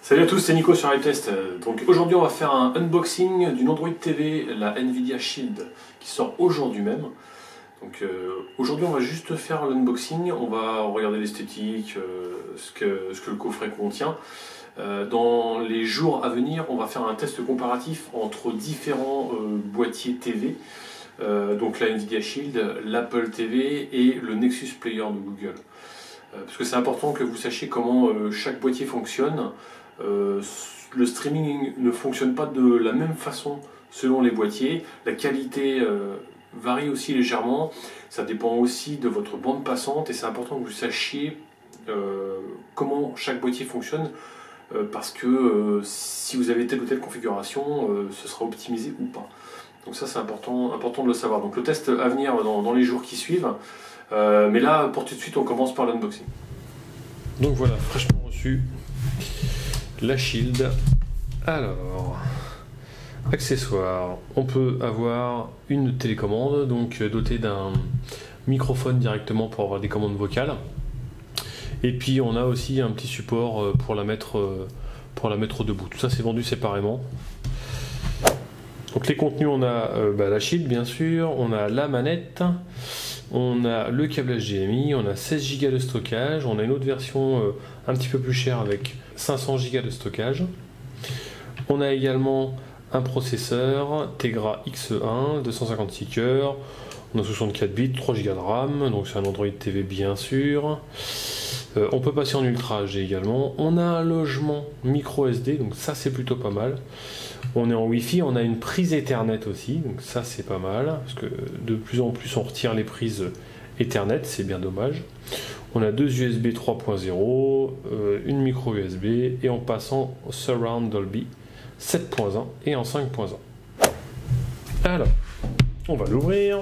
Salut à tous, c'est Nico sur iTest. Donc aujourd'hui on va faire un unboxing d'une Android TV, la Nvidia Shield, qui sort aujourd'hui même. Donc aujourd'hui on va juste faire l'unboxing, on va regarder l'esthétique, ce que le coffret contient. Dans les jours à venir, on va faire un test comparatif entre différents boîtiers TV. Donc la Nvidia Shield, l'Apple TV et le Nexus Player de Google. Parce que c'est important que vous sachiez comment chaque boîtier fonctionne. Le streaming ne fonctionne pas de la même façon selon les boîtiers. La qualité varie aussi légèrement. Ça dépend aussi de votre bande passante et c'est important que vous sachiez comment chaque boîtier fonctionne parce que si vous avez telle ou telle configuration, ce sera optimisé ou pas. Donc ça c'est important de le savoir. Donc le test à venir dans les jours qui suivent. Mais là, pour tout de suite, on commence par l'unboxing. Donc voilà, fraîchement reçu la Shield. Alors, accessoires, on peut avoir une télécommande, donc dotée d'un microphone directement pour avoir des commandes vocales. Et puis on a aussi un petit support pour la mettre debout. Tout ça c'est vendu séparément. Donc les contenus, on a la Shield bien sûr, on a la manette. On a le câble HDMI, on a 16 Go de stockage, on a une autre version un petit peu plus chère avec 500 Go de stockage. On a également un processeur Tegra X1, 256 cœurs, on a 64 bits, 3 Go de RAM, donc c'est un Android TV bien sûr. On peut passer en Ultra HD également. On a un logement micro SD, donc ça c'est plutôt pas mal. On est en Wi-Fi, on a une prise Ethernet aussi, donc ça c'est pas mal, parce que de plus en plus on retire les prises Ethernet, c'est bien dommage. On a deux USB 3.0, une micro USB, et en passant au Surround Dolby 7.1 et en 5.1. Alors, on va l'ouvrir.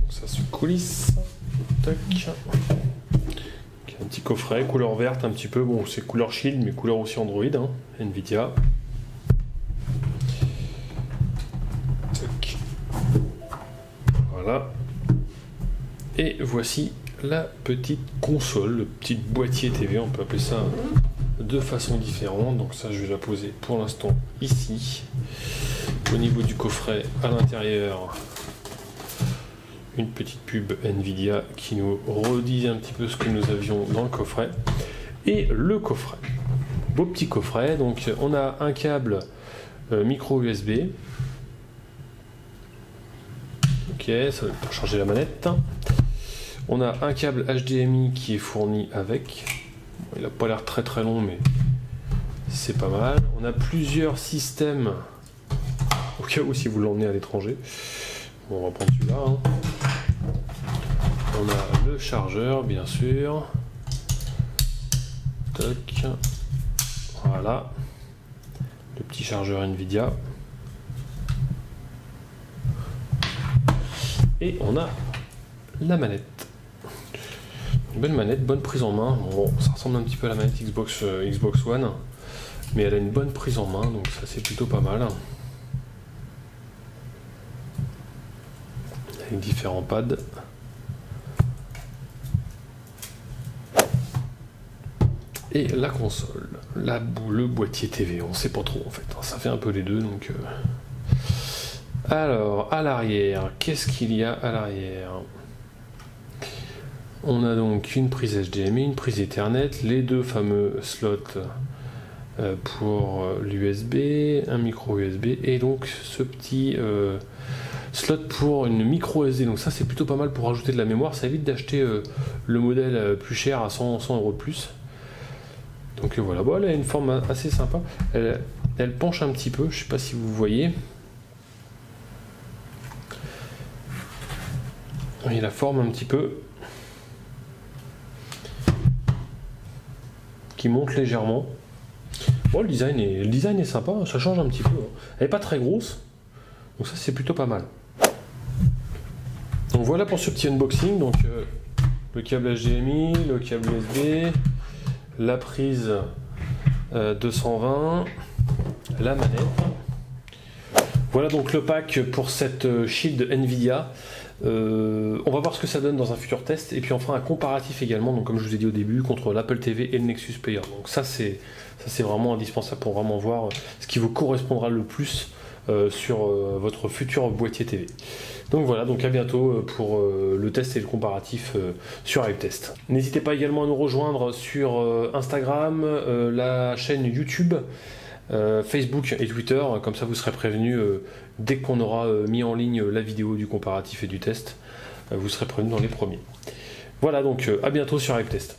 Ça se coulisse. Tac. Un petit coffret, couleur verte un petit peu, bon c'est couleur Shield mais couleur aussi Android, hein, Nvidia. Tac. Voilà. Et voici la petite console, le petit boîtier TV, on peut appeler ça de façon différente. Donc ça je vais la poser pour l'instant ici. Au niveau du coffret, à l'intérieur, une petite pub Nvidia qui nous redit un petit peu ce que nous avions dans le coffret. Et le coffret, beau petit coffret, donc on a un câble micro USB, ok, ça va pour charger la manette. On a un câble HDMI qui est fourni avec, il n'a pas l'air très très long mais c'est pas mal. On a plusieurs systèmes au cas où si vous l'emmenez à l'étranger. Bon, on va prendre celui-là, hein. On a le chargeur bien sûr. Toc. Voilà. Le petit chargeur Nvidia. Et on a la manette. Une bonne manette, bonne prise en main. Bon, ça ressemble un petit peu à la manette Xbox One. Mais elle a une bonne prise en main, donc ça c'est plutôt pas mal. Avec différents pads. Et la console, le boîtier TV, on sait pas trop en fait, ça fait un peu les deux donc. Alors à l'arrière, qu'est-ce qu'il y a à l'arrière? On a donc une prise HDMI, une prise Ethernet, les deux fameux slots pour l'USB, un micro USB et donc ce petit slot pour une micro SD. Donc ça c'est plutôt pas mal pour rajouter de la mémoire, ça évite d'acheter le modèle plus cher à 100 € de plus. Donc voilà, bon, elle a une forme assez sympa, elle penche un petit peu, je sais pas si vous voyez. Et la forme un petit peu qui monte légèrement. Bon, le design est sympa, ça change un petit peu. Elle n'est pas très grosse, donc ça c'est plutôt pas mal. Donc voilà pour ce petit unboxing, donc le câble HDMI, le câble USB, la prise 220, la manette. Voilà donc le pack pour cette Shield Nvidia. On va voir ce que ça donne dans un futur test, et puis on fera un comparatif également, donc comme je vous ai dit au début, contre l'Apple TV et le Nexus Player. Donc ça c'est vraiment indispensable pour vraiment voir ce qui vous correspondra le plus sur votre futur boîtier TV. Donc voilà, donc à bientôt pour le test et le comparatif sur iTest. N'hésitez pas également à nous rejoindre sur Instagram, la chaîne YouTube, Facebook et Twitter, comme ça vous serez prévenus dès qu'on aura mis en ligne la vidéo du comparatif et du test, vous serez prévenus dans les premiers. Voilà, donc à bientôt sur iTest.